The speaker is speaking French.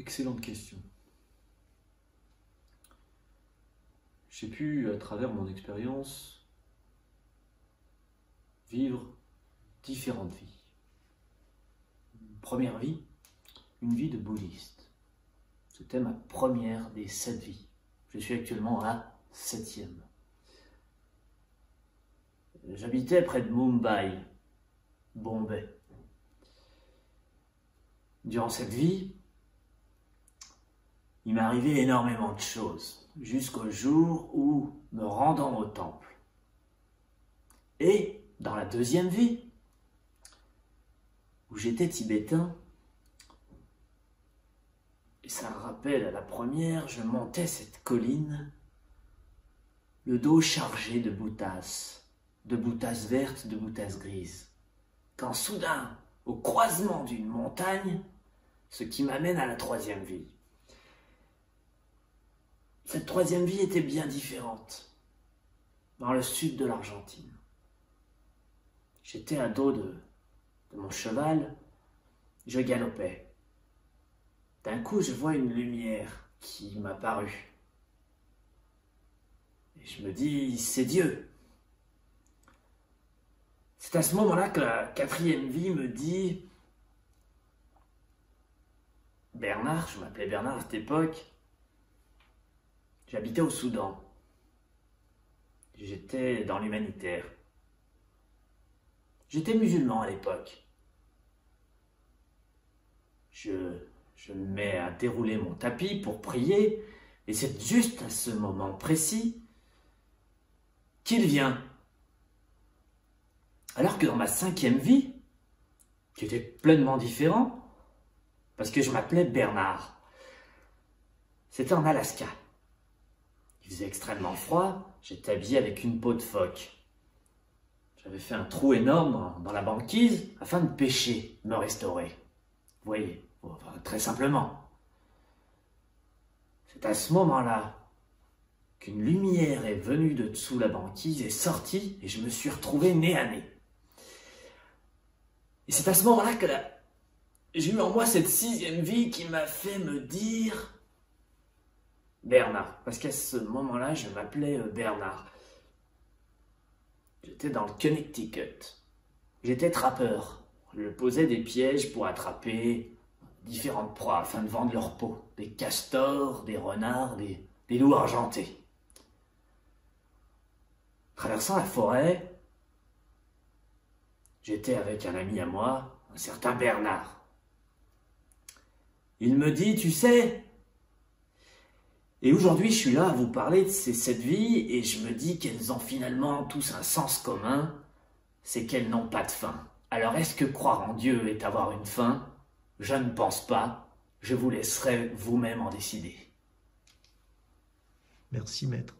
Excellente question. J'ai pu, à travers mon expérience, vivre différentes vies. Une première vie, une vie de bouddhiste. C'était ma première des 7 vies. Je suis actuellement à la 7e. J'habitais près de Mumbai, Bombay. Durant cette vie, il m'est arrivé énormément de choses, jusqu'au jour où, me rendant au temple, et dans la 2e vie, où j'étais tibétain, et ça rappelle à la première, je montais cette colline, le dos chargé de boutasses vertes, de boutasses grises, quand soudain, au croisement d'une montagne, ce qui m'amène à la 3e vie. Cette 3e vie était bien différente, dans le sud de l'Argentine. J'étais à dos de mon cheval, je galopais. D'un coup, je vois une lumière qui m'apparut. Et je me dis, c'est Dieu. C'est à ce moment-là que la 4e vie me dit, Bernard, je m'appelais Bernard à cette époque, j'habitais au Soudan. J'étais dans l'humanitaire. J'étais musulman à l'époque. Je me mets à dérouler mon tapis pour prier, et c'est juste à ce moment précis qu'il vient. Alors que dans ma 5e vie, qui était pleinement différent, parce que je m'appelais Bernard, c'était en Alaska. Il faisait extrêmement froid, j'étais habillé avec une peau de phoque. J'avais fait un trou énorme dans la banquise afin de pêcher, me restaurer. Vous voyez, enfin, très simplement. C'est à ce moment-là qu'une lumière est venue de dessous la banquise, est sortie et je me suis retrouvé nez à nez. Et c'est à ce moment-là que j'ai eu en moi cette 6e vie qui m'a fait me dire Bernard. Parce qu'à ce moment-là, je m'appelais Bernard. J'étais dans le Connecticut. J'étais trappeur. Je posais des pièges pour attraper différentes proies afin de vendre leur peau. Des castors, des renards, des loups argentés. Traversant la forêt, j'étais avec un ami à moi, un certain Bernard. Il me dit, tu sais, et aujourd'hui je suis là à vous parler de ces 7 vies et je me dis qu'elles ont finalement tous un sens commun, c'est qu'elles n'ont pas de fin. Alors est-ce que croire en Dieu est avoir une fin? Je ne pense pas, je vous laisserai vous-même en décider. Merci maître.